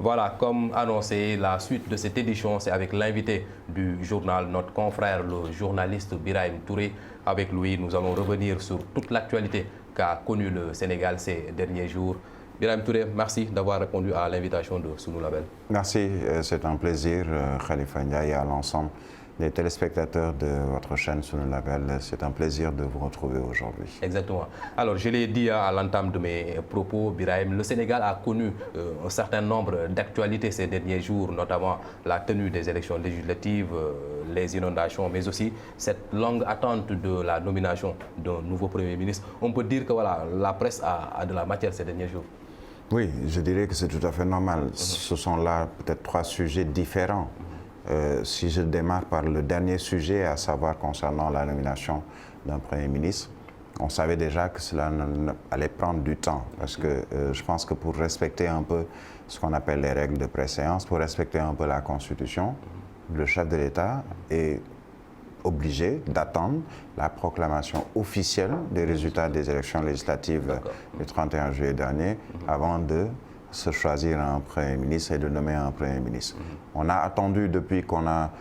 Voilà, comme annoncé, la suite de cette édition, c'est avec l'invité du journal, notre confrère, le journaliste Birahim Touré. Avec lui, nous allons revenir sur toute l'actualité qu'a connue le Sénégal ces derniers jours. Birahim Touré, merci d'avoir répondu à l'invitation de Sunu Label. Merci, c'est un plaisir, Khalifa Ndiaye, et à l'ensemble des téléspectateurs de votre chaîne Sunu Label. C'est un plaisir de vous retrouver aujourd'hui. Exactement. Alors, je l'ai dit à l'entame de mes propos, Birahim, le Sénégal a connu un certain nombre d'actualités ces derniers jours, notamment la tenue des élections législatives, les inondations, mais aussi cette longue attente de la nomination d'un nouveau Premier ministre. On peut dire que voilà, la presse a de la matière ces derniers jours. Oui, je dirais que c'est tout à fait normal. Ce sont là peut-être trois sujets différents. Si je démarre par le dernier sujet, à savoir concernant la nomination d'un Premier ministre, on savait déjà que cela allait prendre du temps parce que je pense que pour respecter un peu ce qu'on appelle les règles de préséance, pour respecter un peu la Constitution, le chef de l'État est obligé d'attendre la proclamation officielle des résultats des élections législatives du 31 juillet dernier avant de se choisir un Premier ministre et de nommer un Premier ministre. On a attendu depuis qu'on a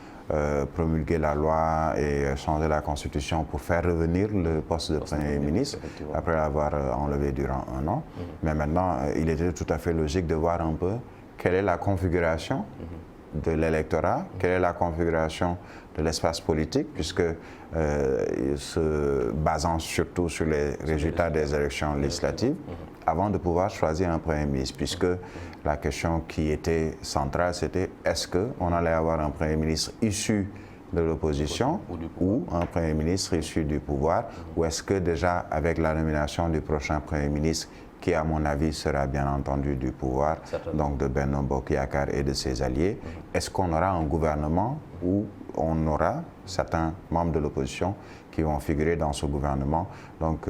promulgué la loi et changé la Constitution pour faire revenir le poste de Premier ministre après l'avoir enlevé durant un an. Mais maintenant, il était tout à fait logique de voir un peu quelle est la configuration de l'électorat, quelle est la configuration de l'espace politique, puisque se basant surtout sur les résultats des élections législatives, avant de pouvoir choisir un Premier ministre, puisque la question qui était centrale, c'était est-ce qu'on allait avoir un Premier ministre issu de l'opposition ou un Premier ministre issu du pouvoir, ou est-ce que déjà avec la nomination du prochain Premier ministre, qui à mon avis sera bien entendu du pouvoir, donc de Benno Bokk Yakaar et de ses alliés, est-ce qu'on aura un gouvernement où on aura certains membres de l'opposition qui vont figurer dans ce gouvernement, donc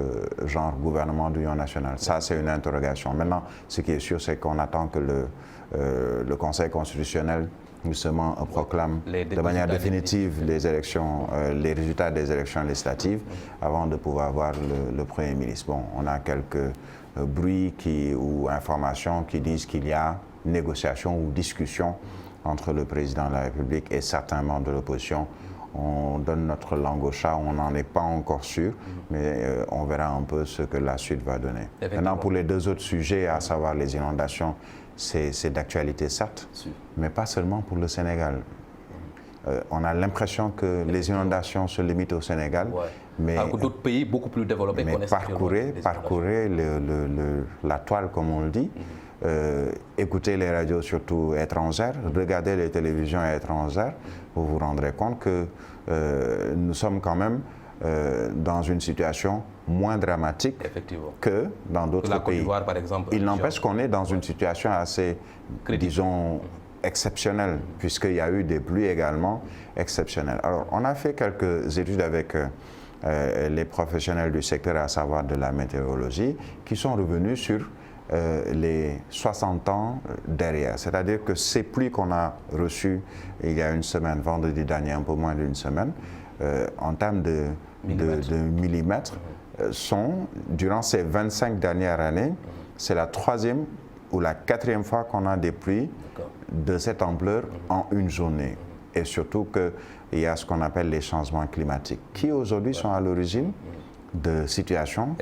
genre gouvernement d'union nationale. Ça, c'est une interrogation. Maintenant, ce qui est sûr, c'est qu'on attend que le Conseil constitutionnel justement proclame de manière définitive les élections, les résultats des élections législatives avant de pouvoir voir le Premier ministre. Bon, on a quelques bruits ou informations qui disent qu'il y a négociation ou discussion entre le président de la République et certains membres de l'opposition. On donne notre langue au chat, on n'en est pas encore sûr, mais on verra un peu ce que la suite va donner. Maintenant, pour les deux autres sujets, à savoir les inondations, c'est d'actualité certes, mais pas seulement pour le Sénégal. On a l'impression que les inondations se limitent au Sénégal, mais d'autres pays beaucoup plus développés connaissent parcourez la toile, comme on le dit. Écoutez les radios surtout étrangères, regardez les télévisions étrangères, vous vous rendrez compte que nous sommes quand même dans une situation moins dramatique que dans d'autres pays. Par exemple, il n'empêche qu'on est dans une situation assez, disons, exceptionnelle, puisqu'il y a eu des pluies également exceptionnelles. Alors, on a fait quelques études avec les professionnels du secteur, à savoir de la météorologie, qui sont revenus sur les 60 ans derrière. C'est-à-dire que ces pluies qu'on a reçues il y a une semaine, vendredi dernier, un peu moins d'une semaine, en termes de millimètres, sont, durant ces 25 dernières années, c'est la troisième ou la quatrième fois qu'on a des pluies de cette ampleur en une journée. Et surtout qu'il y a ce qu'on appelle les changements climatiques, qui aujourd'hui sont à l'origine de situations,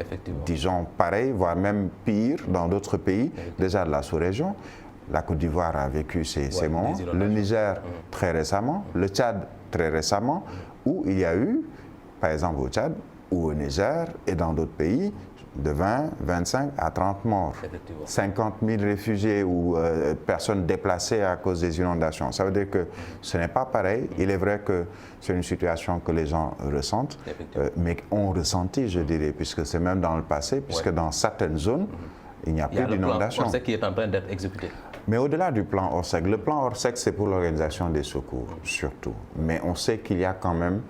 disons, pareilles, voire même pires dans d'autres pays, déjà de la sous-région. La Côte d'Ivoire a vécu ces moments, le Niger très récemment, le Tchad très récemment, où il y a eu, par exemple au Tchad ou au Niger et dans d'autres pays, de 20, 25 à 30 morts, 50 000 réfugiés ou personnes déplacées à cause des inondations. Ça veut dire que ce n'est pas pareil. Il est vrai que c'est une situation que les gens ressentent, mais ont ressenti, je dirais, puisque c'est même dans le passé, puisque dans certaines zones, il n'y a plus d'inondation. Le plan Orsec qui est en train d'être exécuté. Mais au-delà du plan Orsec, le plan Orsec, c'est pour l'organisation des secours, surtout. Mais on sait qu'il y a quand même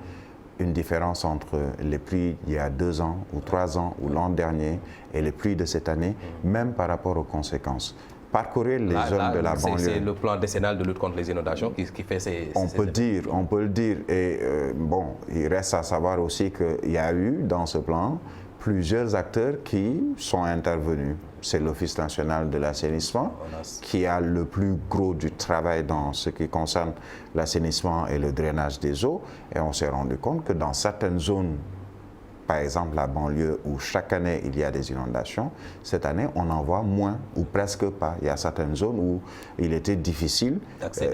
une différence entre les pluies d'il y a 2 ans ou 3 ans ou l'an dernier et les pluies de cette année, même par rapport aux conséquences. Parcourir les zones de la banlieue. C'est le plan décennal de lutte contre les inondations qui fait on peut le dire. Et bon, il reste à savoir aussi qu'il y a eu dans ce plan plusieurs acteurs qui sont intervenus. c'est l'Office national de l'assainissement qui a le plus gros du travail dans ce qui concerne l'assainissement et le drainage des eaux. Et on s'est rendu compte que dans certaines zones, par exemple la banlieue où chaque année il y a des inondations, cette année on en voit moins ou presque pas. Il y a certaines zones où il était difficile,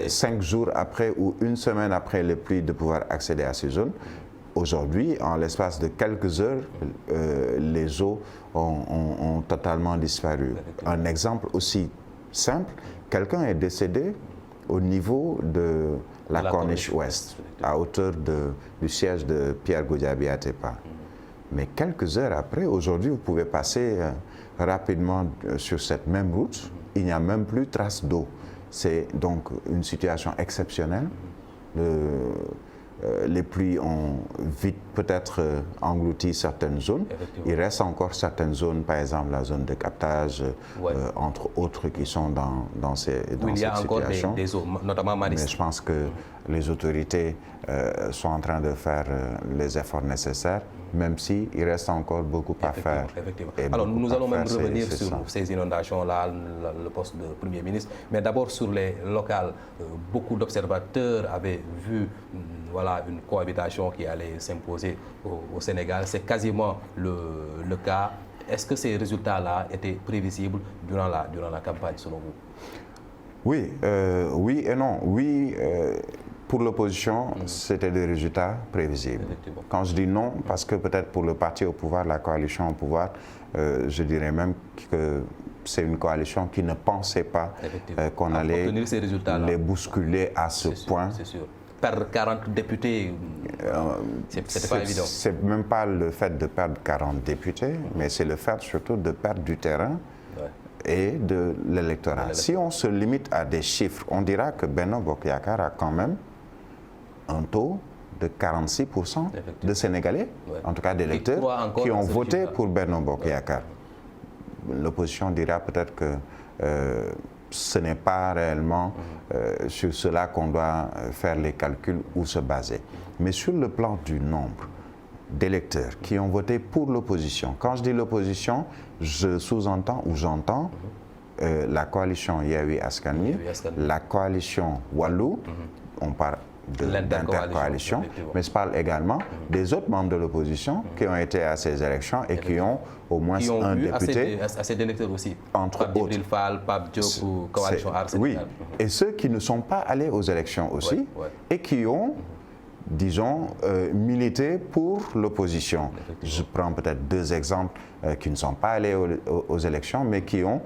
5 jours après ou une semaine après les pluies, de pouvoir accéder à ces zones. Aujourd'hui, en l'espace de quelques heures, les eaux ont totalement disparu. Un exemple aussi simple, quelqu'un est décédé au niveau de la Corniche Ouest, à hauteur du siège de Pierre Goudiaby Atepa. Mais quelques heures après, aujourd'hui, vous pouvez passer rapidement sur cette même route, il n'y a même plus trace d'eau. C'est donc une situation exceptionnelle. Les pluies ont vite peut-être englouti certaines zones. Il reste encore certaines zones, par exemple la zone de captage, entre autres, qui sont dans cette situation. Il y a encore des eaux, notamment maritime. Mais je pense que les autorités sont en train de faire les efforts nécessaires, même s'il reste encore beaucoup à faire. Alors nous allons même revenir sur ces inondations-là, le poste de Premier ministre. Mais d'abord sur les locales, beaucoup d'observateurs avaient vu voilà, une cohabitation qui allait s'imposer au Sénégal. C'est quasiment le cas. Est-ce que ces résultats-là étaient prévisibles durant la campagne, selon vous? Oui, oui et non. Oui, pour l'opposition, c'était des résultats prévisibles. Quand je dis non, parce que peut-être pour le parti au pouvoir, la coalition au pouvoir, je dirais même que c'est une coalition qui ne pensait pas qu'on allait les bousculer à ce point. C'est sûr. Perdre 40 députés, c'était pas évident. C'est même pas le fait de perdre 40 députés, mais c'est le fait surtout de perdre du terrain et de l'électorat. Si on se limite à des chiffres, on dira que Benno Bokk Yakaar a quand même un taux de 46% de Sénégalais, en tout cas d'électeurs, qui ont voté pour Benno Bokk Yakaar. L'opposition dira peut-être que ce n'est pas réellement sur cela qu'on doit faire les calculs ou se baser. Mais sur le plan du nombre d'électeurs qui ont voté pour l'opposition, quand je dis l'opposition, je sous-entends ou j'entends la coalition Yewwi Askan Wi, la coalition Wallu, on parle d'intercoalition, mais je parle également des autres membres de l'opposition qui ont été à ces élections et qui ont au moins un député. Assez d'électeurs aussi. Entre autres. Pape Diop ou coalition Aar Sénégal. Oui, et ceux qui ne sont pas allés aux élections aussi et qui ont, disons, milité pour l'opposition. Je prends peut-être 2 exemples qui ne sont pas allés aux élections, mais qui ont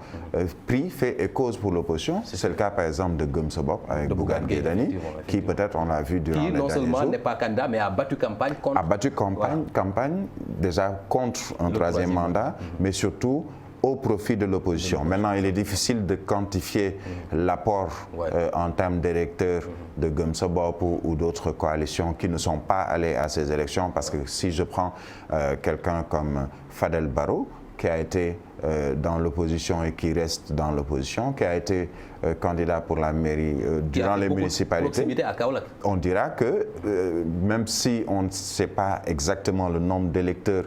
pris, fait et cause pour l'opposition. C'est le cas, par exemple, de Gëm Sa Bopp avec Bougane Gueye Dany, qui peut-être, on l'a vu durant les derniers jours. Qui non seulement n'est pas candidat, mais a battu campagne contre... A battu campagne déjà contre un troisième mandat, mais surtout au profit de l'opposition. Maintenant, il est difficile de quantifier l'apport en termes d'électeurs de Gëm Sa Bopp ou d'autres coalitions qui ne sont pas allés à ces élections, parce que si je prends quelqu'un comme Fadel Barro, qui a été dans l'opposition et qui reste dans l'opposition, qui a été candidat pour la mairie durant les municipalités, on dira que même si on ne sait pas exactement le nombre d'électeurs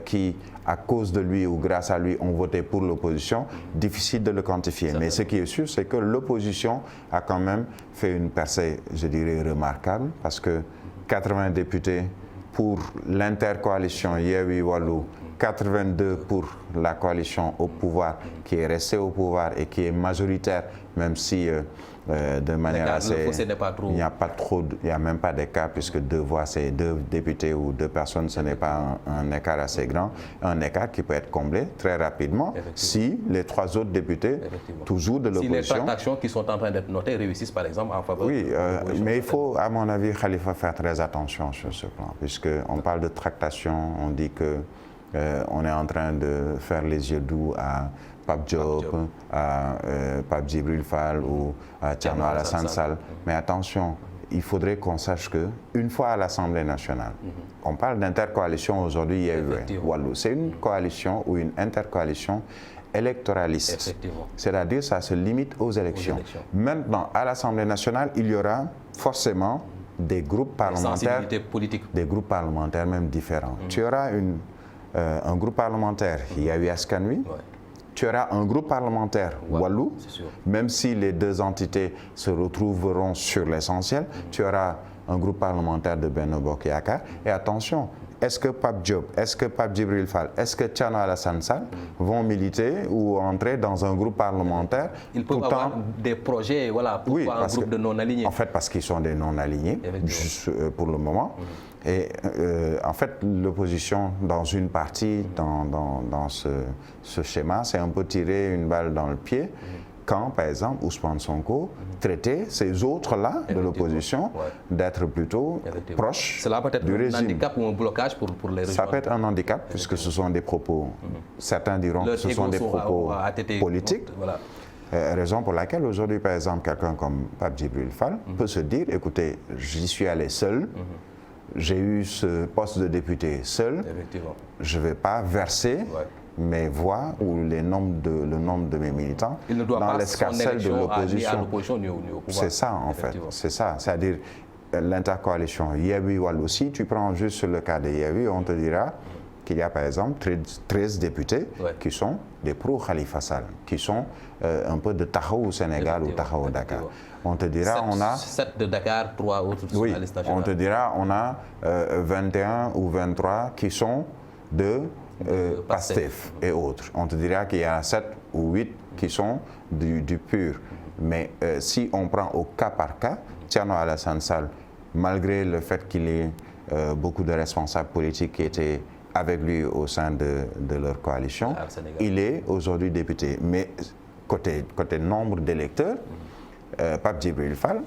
qui, à cause de lui ou grâce à lui, ont voté pour l'opposition, difficile de le quantifier. Mais ce qui est sûr, c'est que l'opposition a quand même fait une percée, je dirais, remarquable, parce que 80 députés pour l'intercoalition Yewwi Wallu, 82 pour la coalition au pouvoir, qui est restée au pouvoir et qui est majoritaire, même si de manière assez... Il n'y a même pas d'écart, puisque 2 voix, c'est 2 députés ou 2 personnes, ce n'est pas un écart assez grand. Un écart qui peut être comblé très rapidement si les 3 autres députés, toujours de l'opposition... Si les tractations qui sont en train d'être notées réussissent, par exemple, en faveur... Oui, mais il faut, à mon avis, Khalifa, faire très attention sur ce plan, puisqu'on parle de tractation, on dit que on est en train de faire les yeux doux à Pape Diop, à Pape Djibril Fall ou à Thierno Alassane Sall. Mais attention, il faudrait qu'on sache qu'une fois à l'Assemblée nationale, on parle d'intercoalition aujourd'hui, Yewwi Wallu. C'est une coalition ou une intercoalition électoraliste. C'est-à-dire ça se limite aux élections. Maintenant, à l'Assemblée nationale, il y aura forcément des groupes parlementaires, des groupes parlementaires même différents. Tu auras un groupe parlementaire, Yewwi Askan Wi, tu auras un groupe parlementaire Wallou, même si les deux entités se retrouveront sur l'essentiel, tu auras un groupe parlementaire de Benno Bokk Yakaar. Et attention, est-ce que Pape Diop, est-ce que Pape Djibril Fall, est-ce que Thierno Alassane Sall vont militer ou entrer dans un groupe parlementaire? Ils peuvent avoir des projets, voilà, pourquoi un groupe de non-alignés? En fait, parce qu'ils sont des non-alignés, juste pour le moment. Et en fait, l'opposition, dans une partie, dans ce schéma, c'est un peu tirer une balle dans le pied. Quand, par exemple, Ousmane Sonko traitait ces autres-là de l'opposition d'être plutôt proches Cela peut être du régime. Un handicap ou un blocage pour les régions. Ça peut être un handicap, puisque ce sont des propos, certains diront que ce sont des propos politiques. Voilà. Raison pour laquelle aujourd'hui, par exemple, quelqu'un comme Pape Djibril Fall peut se dire, écoutez, j'y suis allé seul, j'ai eu ce poste de député seul, je ne vais pas verser mes voix ou le nombre de mes militants dans l'escarcelle de l'opposition. C'est ça, en fait. C'est ça. C'est-à-dire l'intercoalition Yewwi Wallu. Si tu prends juste le cas de Yewwi, on te dira qu'il y a par exemple 13 députés qui sont des pro-Khalifa Sall, qui sont un peu de Taxawu Sénégal ou Taxawu Dakar. On te dira, on a 7 de Dakar, 3 autres oui, sur la liste nationale. On te dira, on a 21 ou 23 qui sont de PASTEF et autres. On te dira qu'il y a 7 ou 8 qui sont du PUR. Mais si on prend au cas par cas, Thierno Alassane Sall, malgré le fait qu'il ait beaucoup de responsables politiques qui étaient avec lui au sein de leur coalition, il est aujourd'hui député. Mais côté nombre d'électeurs, Pape Djibril Fall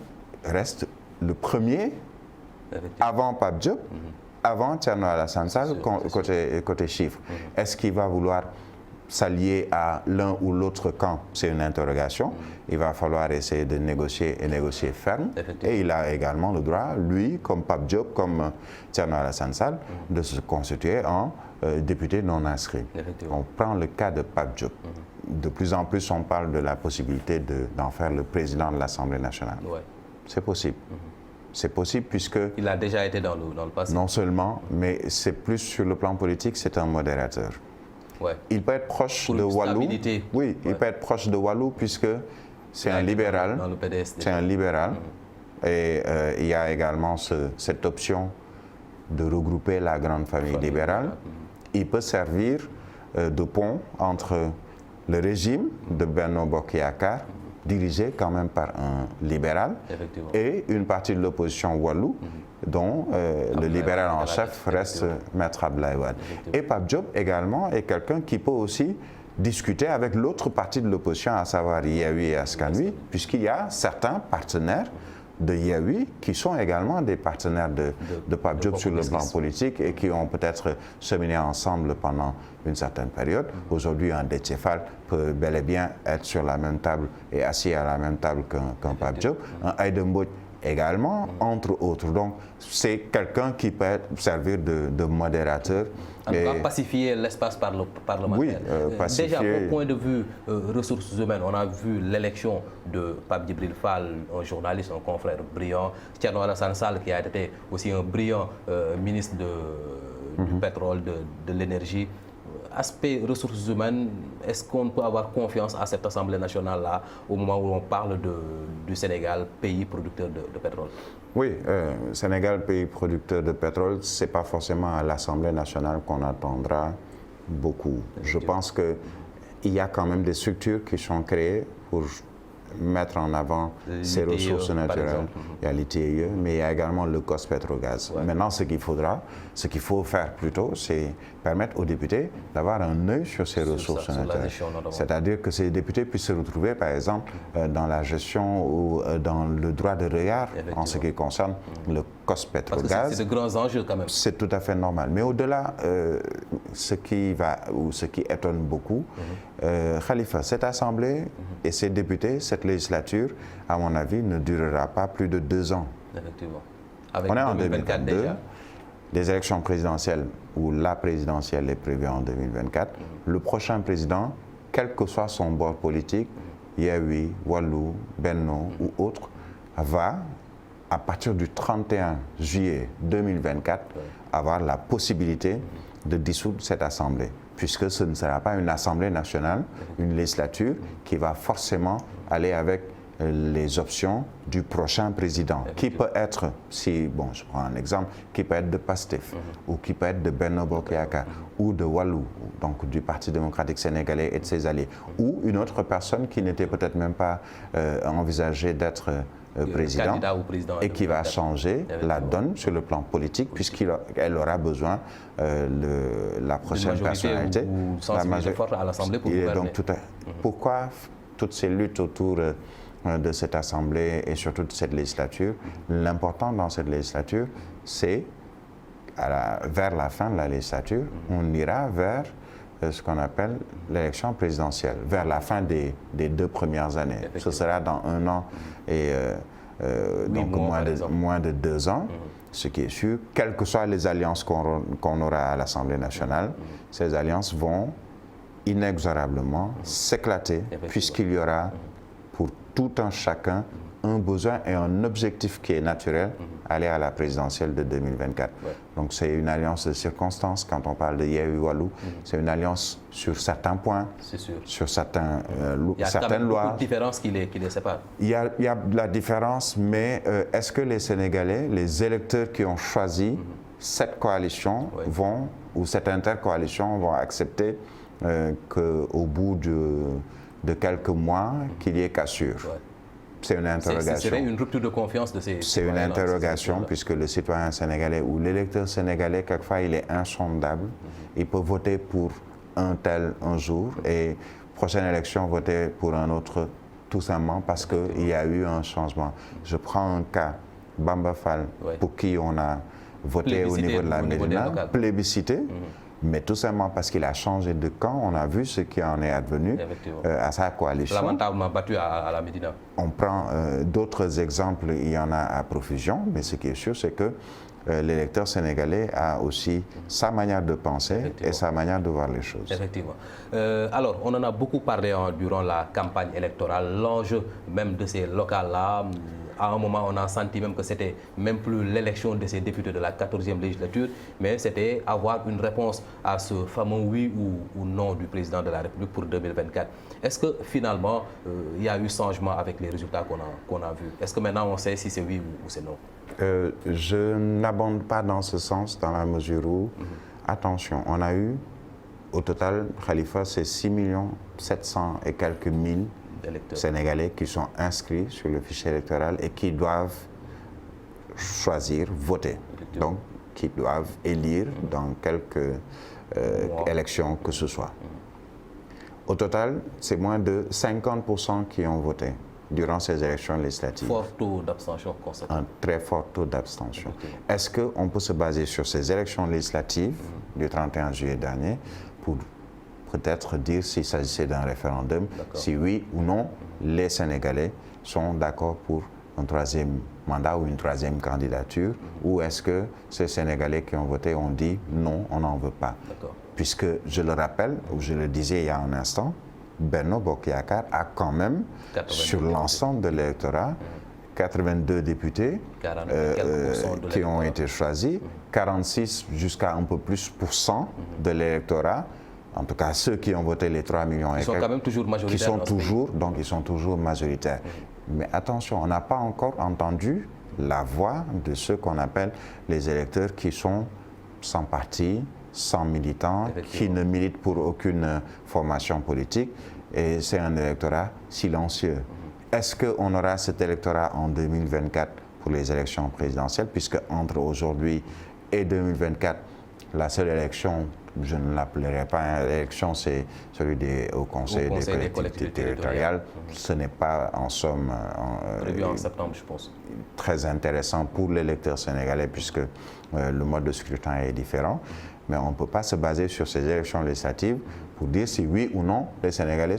reste le premier avant Pape Diop, avant Thierno Alassane Sall, côté chiffres. Est-ce qu'il va vouloir s'allier à l'un ou l'autre camp? C'est une interrogation. Il va falloir essayer de négocier et négocier ferme. Et il a également le droit, lui, comme Pape Diop, comme Thierno Alassane Sall, de se constituer en député non inscrit. On prend le cas de Pape Diop. De plus en plus, on parle de la possibilité d'en faire le président de l'Assemblée nationale. C'est possible. C'est possible puisque... Il a déjà été dans le passé. Non seulement, mais c'est plus sur le plan politique, c'est un modérateur. Il peut être proche de Wallou. Oui, il peut être proche de Wallou puisque c'est un libéral. C'est un libéral. Et il y a également cette option de regrouper la grande famille libérale. Il peut servir de pont entre le régime de Benno Bokk Yakaar, dirigé quand même par un libéral, et une partie de l'opposition Wallou, dont le libéral en chef reste Maître Abdoulaye Wade. Et Pape Diop également est quelqu'un qui peut aussi discuter avec l'autre partie de l'opposition, à savoir Yewwi et Askan Wi, puisqu'il y a certains partenaires de Yewwi qui sont également des partenaires de Pape Diop sur le plan politique et qui ont peut-être cheminé ensemble pendant une certaine période. Aujourd'hui, un Déthié Fall peut bel et bien être sur la même table et assis à la même table qu'un Pape Diop. Un Aïda Mbodj également, entre autres. Donc, c'est quelqu'un qui peut servir de modérateur. En tout cas, pacifier l'espace parlementaire. Oui, pacifier. Déjà, au point de vue ressources humaines, on a vu l'élection de Pape Djibril Fall, un journaliste, un confrère brillant. Thierno Alassane Sall, qui a été aussi un brillant ministre du pétrole, de l'énergie. Aspect ressources humaines, est-ce qu'on peut avoir confiance à cette Assemblée nationale-là au moment où on parle du Sénégal, pays producteur de pétrole? Oui, Sénégal, pays producteur de pétrole, ce n'est pas forcément à l'Assemblée nationale qu'on attendra beaucoup. Je pense qu'il y a quand même des structures qui sont créées pour mettre en avant ces ressources naturelles. Il y a l'ITIE, mais il y a également le COS-Petrogaz. Maintenant, ce qu'il faut faire plutôt, c'est permettre aux députés d'avoir un œil sur ces ressources naturelles. C'est-à-dire que ces députés puissent se retrouver, par exemple, dans la gestion ou dans le droit de regard en ce qui concerne le COS-Petrogaz. C'est de grands enjeux quand même. C'est tout à fait normal. Mais au-delà, ce qui étonne beaucoup, Khalifa, cette Assemblée et ces députés, cette législature, à mon avis, ne durera pas plus de 2 ans. Effectivement. On est en 2022, déjà. Des élections présidentielles où la présidentielle est prévue en 2024. Le prochain président, quel que soit son bord politique, Yewwi, Wallou, Benno ou autre, va, à partir du 31 juillet 2024, avoir la possibilité de dissoudre cette Assemblée. puisque ce ne sera pas une Assemblée nationale, une législature qui va forcément aller avec les options du prochain président, qui peut être, si, bon, je prends un exemple, qui peut être de PASTEF, ou qui peut être de Benno Bokk Yakaar, ou de Wallu, donc du Parti démocratique sénégalais et de ses alliés, ou une autre personne qui n'était peut-être même pas envisagée d'être président, et qui va changer la donne sur le plan politique, puisqu'elle aura besoin la prochaine personnalité. La majorité forte à l'Assemblée pour gouverner. Pourquoi toutes ces luttes autour de cette Assemblée et surtout de cette législature? L'important dans cette législature, c'est vers la fin de la législature, on ira vers ce qu'on appelle l'élection présidentielle, vers la fin des 2 premières années. Ce sera dans 1 an et donc moins de 2 ans, ce qui est sûr. Quelles que soient les alliances qu'on aura à l'Assemblée nationale, ces alliances vont inexorablement s'éclater, puisqu'il y aura pour tout un chacun un besoin et un objectif qui est naturel, aller à la présidentielle de 2024. Donc c'est une alliance de circonstances. Quand on parle de Yewwi Wallu, c'est une alliance sur certains points, sur certaines lois. Il y a quand même beaucoup de différences qui les séparent. Il y a de la différence, mais est-ce que les Sénégalais, les électeurs qui ont choisi cette coalition vont, ou cette intercoalition vont accepter qu'au bout de quelques mois, qu'il y ait cassure? C'est une interrogation. Ce serait une rupture de confiance de ces... C'est une interrogation, puisque le citoyen sénégalais ou l'électeur sénégalais, quelquefois, il est insondable. Il peut voter pour un tel un jour et prochaine élection voter pour un autre, tout simplement parce qu'il y a eu un changement. Je prends un cas, Bamba Fall, pour qui on a voté au niveau de la Médina, plébiscité. Mais tout simplement parce qu'il a changé de camp, on a vu ce qui en est advenu à sa coalition. Lamentablement battu à la Médina. On prend d'autres exemples, il y en a à profusion, mais ce qui est sûr, c'est que l'électeur sénégalais a aussi sa manière de penser et sa manière de voir les choses. Effectivement. Alors, on en a beaucoup parlé durant la campagne électorale, l'enjeu même de ces locales-là. À un moment, on a senti même que c'était même plus l'élection de ces députés de la 14e législature, mais c'était avoir une réponse à ce fameux oui ou non du président de la République pour 2024. Est-ce que finalement, il y a eu changement avec les résultats qu'on a vus? Est-ce que maintenant on sait si c'est oui ou c'est non? Je n'abonde pas dans ce sens, dans la mesure où, attention, on a eu, au total, Khalifa, c'est 6 700 et quelques mille Sénégalais qui sont inscrits sur le fichier électoral et qui doivent choisir, voter. Donc, qui doivent élire dans quelques élections que ce soit. Au total, c'est moins de 50% qui ont voté durant ces élections législatives. Fort taux d'abstention constaté. Un très fort taux d'abstention. Est-ce qu'on peut se baser sur ces élections législatives du 31 juillet dernier pour peut-être dire s'il s'agissait d'un référendum, si oui ou non, les Sénégalais sont d'accord pour un 3e mandat ou une 3e candidature, ou est-ce que ces Sénégalais qui ont voté ont dit non, on n'en veut pas? Puisque, je le rappelle, ou je le disais il y a un instant, Benno Bokk Yakaar a quand même, sur l'ensemble de l'électorat, 82 députés qui ont été choisis, 46 jusqu'à un peu plus % de l'électorat. En tout cas, ceux qui ont voté les 3 millions et ils sont quand même toujours majoritaires. Ils sont toujours majoritaires. Mais attention, on n'a pas encore entendu la voix de ceux qu'on appelle les électeurs qui sont sans parti, sans militants, qui ne militent pour aucune formation politique. Et c'est un électorat silencieux. Est-ce qu'on aura cet électorat en 2024 pour les élections présidentielles, puisque entre aujourd'hui et 2024, la seule élection, je ne l'appellerai pas élection, c'est celui au Conseil des collectivités territoriales. Ce n'est pas en somme prévu en septembre, je pense. Très intéressant pour l'électeur sénégalais, puisque le mode de scrutin est différent. Mais on ne peut pas se baser sur ces élections législatives pour dire si oui ou non les Sénégalais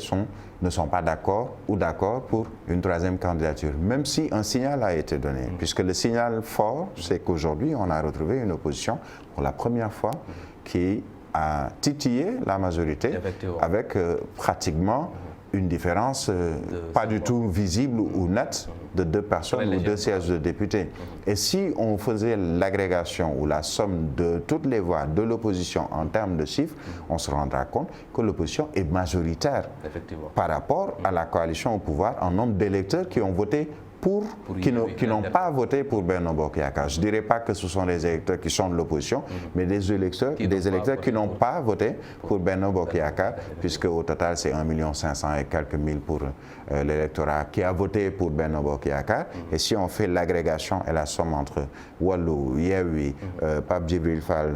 ne sont pas d'accord ou d'accord pour une 3e candidature, même si un signal a été donné. Puisque le signal fort, c'est qu'aujourd'hui, on a retrouvé une opposition pour la première fois qui a titillé la majorité avec pratiquement une différence pas du tout visible ou nette de 2 personnes ou 2 sièges de députés. Et si on faisait l'agrégation ou la somme de toutes les voix de l'opposition en termes de chiffres, on se rendra compte que l'opposition est majoritaire par rapport à la coalition au pouvoir en nombre d'électeurs qui ont voté qui n'ont pas voté pour Benno Bokk Yakaar. Je ne dirais pas que ce sont des électeurs qui sont de l'opposition, mais des électeurs qui n'ont pas voté pour Benno Bokk Yakaar, puisque au total c'est 1 500 000 et quelques mille pour l'électorat qui a voté pour Benno Bokk Yakaar. Et si on fait l'agrégation et la somme entre Wallu, Yewwi, Pape Djibril Fall,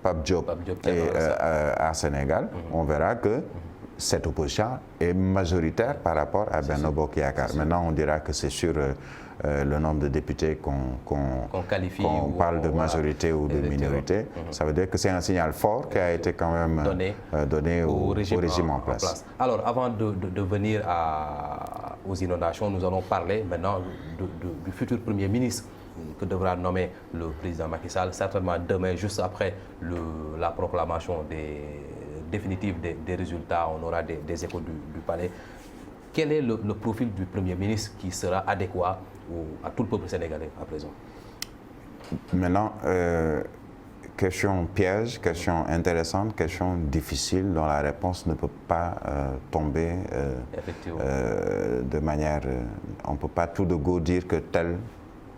Pape Diop et à Sénégal, on verra que cette opposition est majoritaire par rapport à Benno Bokk Yakaar. Maintenant, on dira que c'est sur le nombre de députés qu'on parle de majorité ou de minorité. Ça veut dire que c'est un signal fort qui a été quand même donné au régime en place. Alors, avant de venir aux inondations, nous allons parler maintenant du futur Premier ministre que devra nommer le président Macky Sall, certainement demain, juste après la proclamation définitive des résultats. On aura des échos du palais. Quel est le profil du Premier ministre qui sera adéquat à tout le peuple sénégalais à présent? Maintenant, question piège, question intéressante, question difficile dont la réponse ne peut pas tomber de manière... on ne peut pas tout de go dire que tel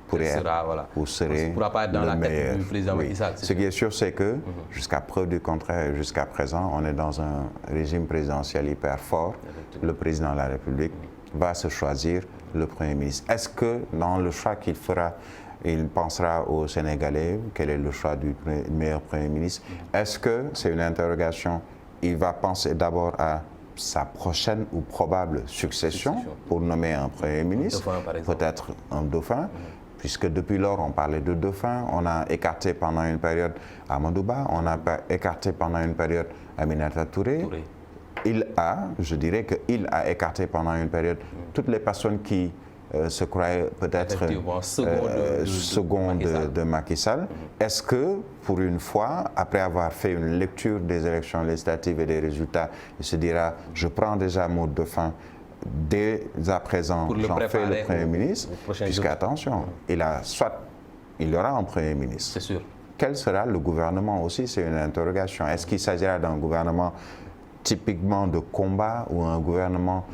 pourrait être ou serait le meilleur. Ce qui est sûr, c'est que jusqu'à preuve du contraire, jusqu'à présent, on est dans un régime présidentiel hyper fort. Le président de la République va se choisir le Premier ministre. Est-ce que dans le choix qu'il fera, il pensera aux Sénégalais quel est le choix du meilleur Premier ministre? Est-ce que c'est une interrogation? Il va penser d'abord à sa prochaine ou probable succession pour nommer un Premier ministre, peut-être un dauphin. Puisque depuis lors, on parlait de dauphin, on a écarté pendant une période Amadou Ba, on a écarté pendant une période Aminata Touré. Je dirais qu'il a écarté pendant une période toutes les personnes qui se croyaient peut-être secondes de Macky Sall. Est-ce que, pour une fois, après avoir fait une lecture des élections législatives et des résultats, il se dira, je prends déjà mon dauphin, dès à présent, j'en fais le Premier ministre, puisque attention, il y aura un Premier ministre. C'est sûr. Quel sera le gouvernement aussi? C'est une interrogation. Est-ce qu'il s'agira d'un gouvernement typiquement de combat ou un gouvernement,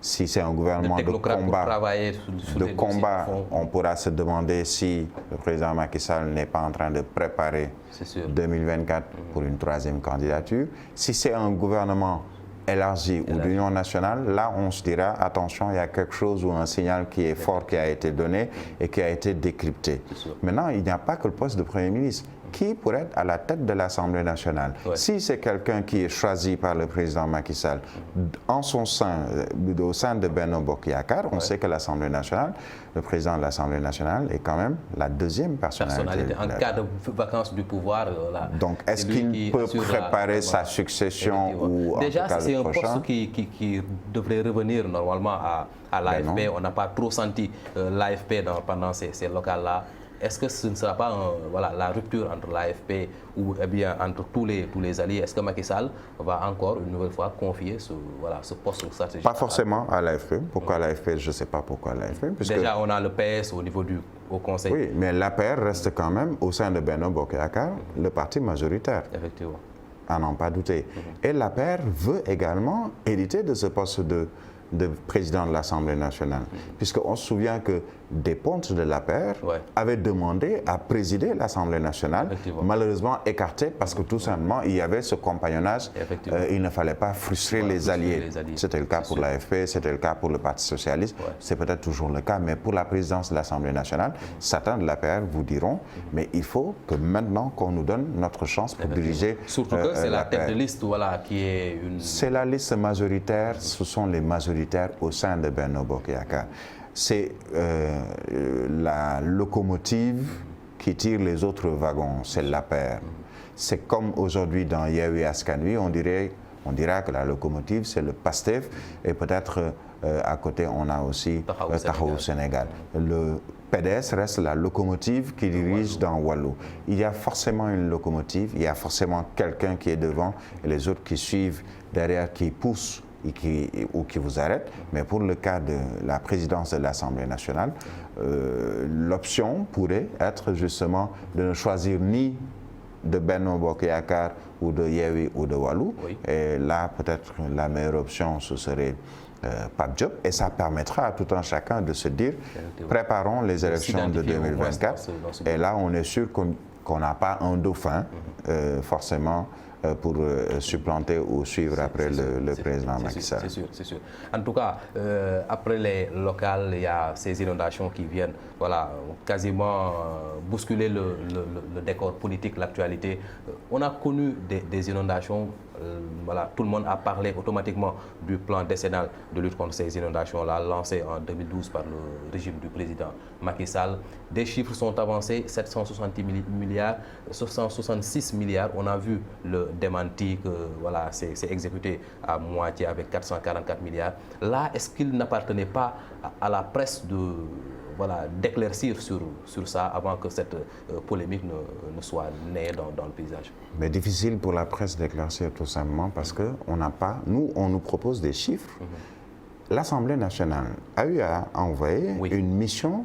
si c'est un gouvernement de combat, on pourra se demander si le président Macky Sall n'est pas en train de préparer 2024 pour une 3e candidature. Si c'est un gouvernement élargie ou d'union nationale, là on se dira attention, il y a quelque chose ou un signal qui est fort qui a été donné et qui a été décrypté. Maintenant, il n'y a pas que le poste de Premier ministre. Qui pourrait être à la tête de l'Assemblée nationale? Si c'est quelqu'un qui est choisi par le président Macky Sall, en son sein, au sein de Benno Bokk Yakaar, on sait que l'Assemblée nationale, le président de l'Assemblée nationale est quand même la 2e personnalité. En cas de vacances du pouvoir. Donc, est-ce qu'il peut préparer sa succession ou déjà, en tout cas c'est le un prochain? poste qui devrait revenir normalement à l'AFP. On n'a pas trop senti l'AFP pendant ces locales-là. Est-ce que ce ne sera pas la rupture entre l'AFP ou bien entre tous les alliés? Est-ce que Macky Sall va encore une nouvelle fois confier ce poste stratégique? Pas forcément à l'AFP. Pourquoi l'AFP? Je ne sais pas pourquoi l'AFP. Déjà, on a le PS au niveau au Conseil. Oui, mais l'APR reste quand même, au sein de Benno Bokk Yakaar, le parti majoritaire. Effectivement. À n'en pas douter. Et l'APR veut également hériter de ce poste de président de l'Assemblée nationale. Puisqu'on se souvient que des pontes de l'APR avaient demandé à présider l'Assemblée nationale, malheureusement écarté parce que tout simplement il y avait ce compagnonnage, il ne fallait pas frustrer les alliés. C'était le cas pour l'AFP, c'était le cas pour le Parti socialiste, c'est peut-être toujours le cas, mais pour la présidence de l'Assemblée nationale, certains de l'APR vous diront, mais il faut que maintenant qu'on nous donne notre chance pour diriger. Surtout que c'est la tête de liste qui est une... C'est la liste majoritaire, ce sont les majoritaires au sein de Benno Bokk Yakaar. C'est la locomotive qui tire les autres wagons, c'est l'APR. C'est comme aujourd'hui dans Yewwi Askan Wi, on dira que la locomotive c'est le PASTEF et peut-être à côté on a aussi Taxawu Sénégal. Le PDS reste la locomotive qui dirige dans Wallu. Il y a forcément une locomotive, il y a forcément quelqu'un qui est devant et les autres qui suivent derrière, qui poussent ou qui vous arrête. Mais pour le cas de la présidence de l'Assemblée nationale, l'option pourrait être justement de ne choisir ni de Benno Bokk Yakaar ou de Yewwi ou de Wallu. Oui. Et là, peut-être la meilleure option, ce serait Pape Diop. Et ça permettra à tout un chacun de se dire, préparons les élections de 2024. Et là, on est sûr qu'on n'a pas un dauphin, forcément, pour supplanter ou suivre après le président Macky Sall. C'est sûr, c'est sûr. En tout cas, après les locales, il y a ces inondations qui viennent quasiment bousculer le décor politique, l'actualité. On a connu des inondations. Tout le monde a parlé automatiquement du plan décennal de lutte contre ces inondations-là, lancé en 2012 par le régime du président Macky Sall. Des chiffres sont avancés, 760 milliards, 766 milliards. On a vu le démenti que c'est exécuté à moitié avec 444 milliards. Là, est-ce qu'il n'appartenait pas à la presse d'éclaircir sur ça avant que cette polémique ne soit née dans le paysage? Mais difficile pour la presse d'éclaircir tout simplement parce que on nous propose des chiffres. L'Assemblée nationale a eu à envoyer une mission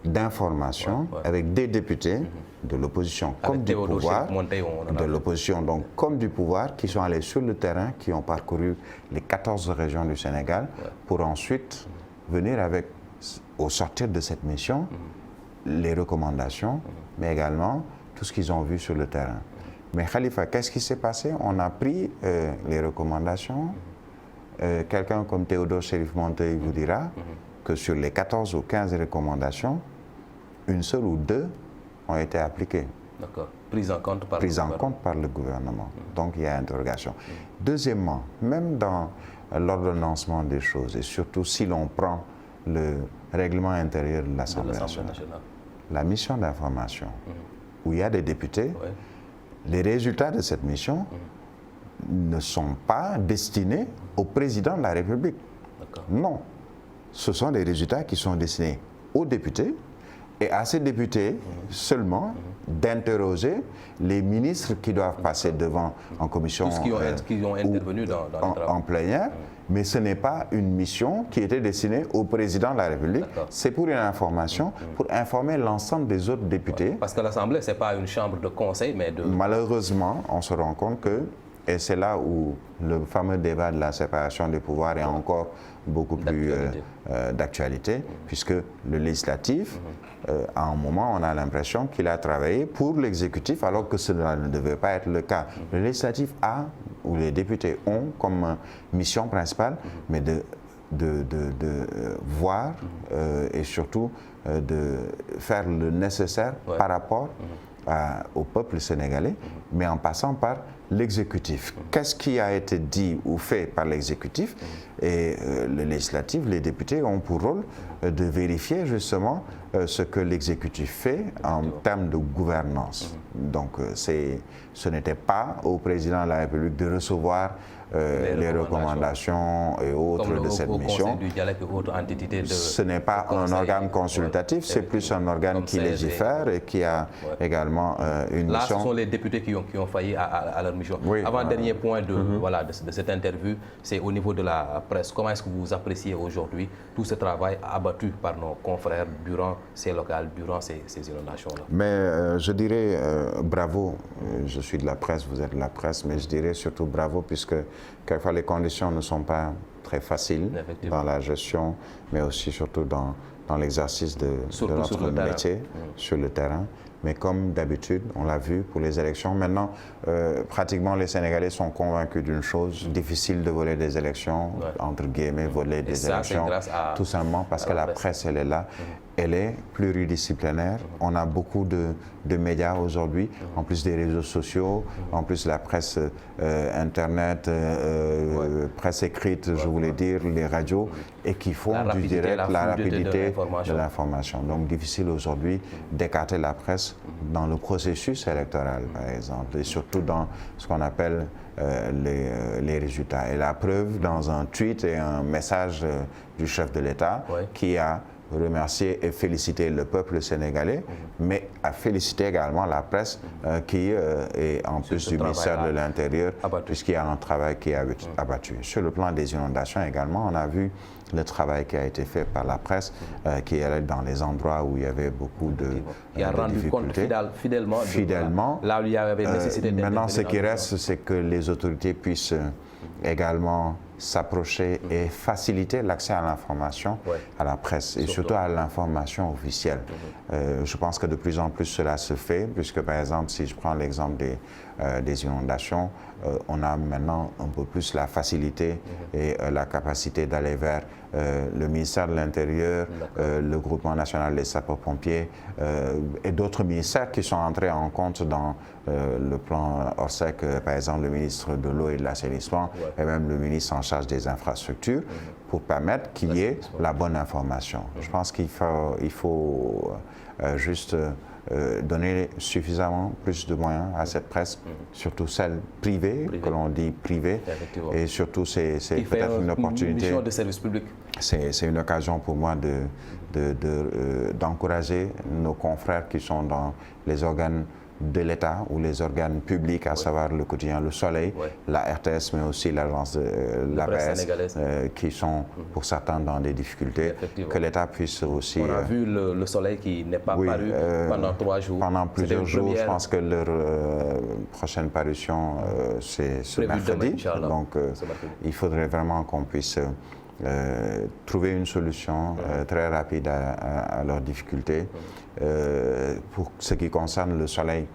d'information avec des députés de l'opposition comme du pouvoir, de l'opposition donc comme du pouvoir, qui sont allés sur le terrain, qui ont parcouru les 14 régions du Sénégal pour ensuite venir avec, au sortir de cette mission, les recommandations, mais également tout ce qu'ils ont vu sur le terrain. Mais Khalifa, qu'est-ce qui s'est passé? On a pris les recommandations. Quelqu'un comme Théodore Chérif Monteil vous dira que sur les 14 ou 15 recommandations, une seule ou deux ont été appliquées. D'accord. Prise en compte par le gouvernement. Donc il y a interrogation. Deuxièmement, même dans l'ordonnancement des choses, et surtout si l'on prend le règlement intérieur de l'Assemblée nationale, la mission d'information, où il y a des députés, les résultats de cette mission ne sont pas destinés au président de la République. Non. Ce sont des résultats qui sont destinés aux députés, et à ces députés seulement d'interroger les ministres qui doivent passer devant en commission qui ont intervenu en plénière. Mais ce n'est pas une mission qui était destinée au président de la République. C'est pour une information, pour informer l'ensemble des autres députés. Parce que l'Assemblée, ce n'est pas une chambre de conseil, mais de... Malheureusement, on se rend compte que, et c'est là où le fameux débat de la séparation des pouvoirs est encore beaucoup plus d'actualité, puisque le législatif, à un moment, on a l'impression qu'il a travaillé pour l'exécutif, alors que cela ne devait pas être le cas. Le législatif a, ou les députés ont comme mission principale, mais de voir et surtout de faire le nécessaire par rapport au peuple sénégalais, mais en passant par l'exécutif. Qu'est-ce qui a été dit ou fait par l'exécutif? Et le législatif, les députés ont pour rôle de vérifier justement ce que l'exécutif fait en termes de gouvernance. Donc ce n'était pas au président de la République de recevoir les recommandations et autres de cette mission. Ce n'est pas un organe consultatif, c'est plus un organe qui légifère et qui a également une mission. Là, ce sont les députés qui ont failli à leur mission. Avant-dernier point de cette interview, c'est au niveau de la presse. Comment est-ce que vous appréciez aujourd'hui tout ce travail abattu par nos confrères durant ces locales, durant ces inondations-là? Mais je dirais bravo. Je suis de la presse, vous êtes de la presse, mais je dirais surtout bravo, puisque quelquefois les conditions ne sont pas très faciles dans la gestion, mais aussi surtout dans l'exercice de notre métier sur le terrain. Mais comme d'habitude, on l'a vu pour les élections, maintenant, pratiquement les Sénégalais sont convaincus d'une chose, difficile de voler des élections, entre guillemets, voler des élections, tout simplement parce que la presse, elle est là. Elle est pluridisciplinaire. On a beaucoup de médias aujourd'hui, en plus des réseaux sociaux, en plus la presse Internet, presse écrite, je voulais dire, les radios, et qui font du direct, la rapidité de l'information. Donc difficile aujourd'hui d'écarter la presse dans le processus électoral, par exemple, et surtout dans ce qu'on appelle les résultats. Et la preuve, dans un tweet et un message du chef de l'État qui a remercier et féliciter le peuple sénégalais, mais à féliciter également la presse qui est en plus du ministère de l'Intérieur, puisqu'il y a un travail qui est abattu. Sur le plan des inondations également, on a vu le travail qui a été fait par la presse, qui est allé dans les endroits où il y avait beaucoup de qui a rendu compte fidèlement là où il y avait nécessité. Maintenant, ce qui reste, c'est que les autorités puissent également s'approcher et faciliter l'accès à l'information à la presse et surtout à l'information officielle. Je pense que de plus en plus cela se fait, puisque par exemple, si je prends l'exemple des inondations, on a maintenant un peu plus la facilité et la capacité d'aller vers le ministère de l'Intérieur, le groupement national des sapeurs-pompiers et d'autres ministères qui sont entrés en compte dans le plan Orsec, par exemple le ministre de l'eau et de l'assainissement et même le ministre en charge des infrastructures pour permettre qu'il y ait la bonne information. Je pense qu'il faut juste donner suffisamment plus de moyens à cette presse, surtout celle privée, que l'on dit privée, et surtout c'est peut-être une opportunité. Mission de service public. C'est une occasion pour moi d'encourager nos confrères qui sont dans les organes de l'État ou les organes publics, à savoir le quotidien Le Soleil, la RTS, mais aussi l'agence de l'APS, qui sont pour certains dans des difficultés, que l'État puisse aussi... On a vu le Soleil qui n'est pas paru pendant 3 jours. Pendant plusieurs jours, je pense que leur prochaine parution, c'est ce mercredi. Donc, il faudrait vraiment qu'on puisse... trouver une solution très rapide à leurs difficultés. Pour ce qui concerne le Soleil,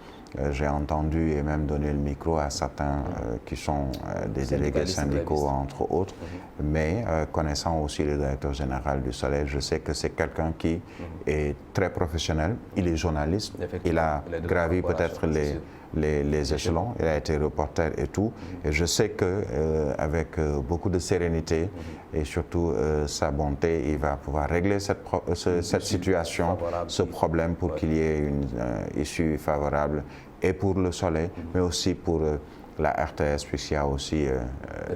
j'ai entendu et même donné le micro à certains qui sont des délégués syndicaux, entre autres, mais connaissant aussi le directeur général du Soleil, je sais que c'est quelqu'un qui est très professionnel, il est journaliste, il a gravi peut-être les échelons, il a été reporter et tout, et je sais qu'avec beaucoup de sérénité et surtout sa bonté, il va pouvoir régler cette situation, ce problème pour qu'il y ait une issue favorable et pour le Soleil, mais aussi pour la RTS, puisqu'il y a aussi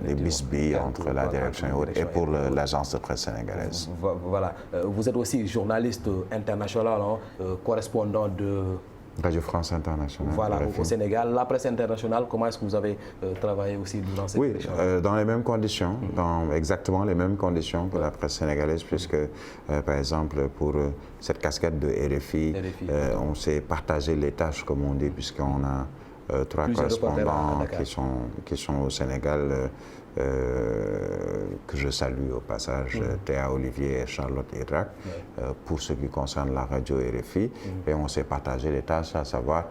des bisbilles entre la direction et autres, et pour l'agence de presse sénégalaise. Voilà. Vous êtes aussi journaliste international, correspondant de... Radio France Internationale. Voilà, au Sénégal. La presse internationale, comment est-ce que vous avez travaillé aussi durant cette élection? Dans les mêmes conditions, dans exactement les mêmes conditions que la presse sénégalaise, puisque, par exemple, pour cette casquette de RFI, on s'est partagé les tâches, comme on dit, puisqu'on a 3 correspondants qui sont au Sénégal, que je salue au passage, Théa Olivier et Charlotte Irak, pour ce qui concerne la radio RFI, et on s'est partagé les tâches, à savoir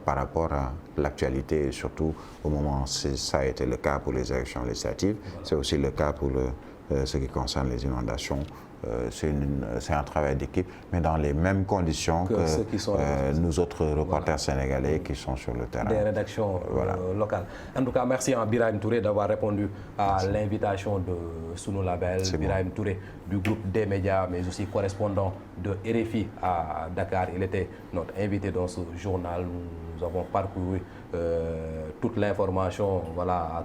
par rapport à l'actualité, et surtout au moment où ça a été le cas pour les élections législatives, c'est aussi le cas pour ce qui concerne les inondations. C'est un travail d'équipe, mais dans les mêmes conditions que nous autres reporters sénégalais qui sont sur le terrain. Des rédactions locales. En tout cas, merci à Birahim Touré d'avoir répondu à l'invitation de Sunu Label. Birahim Touré du groupe des médias, mais aussi correspondant de RFI à Dakar. Il était notre invité dans ce journal. Nous avons parcouru toute l'information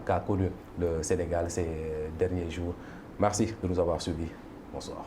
qu'a connue le Sénégal ces derniers jours. Merci de nous avoir suivis. Bonsoir.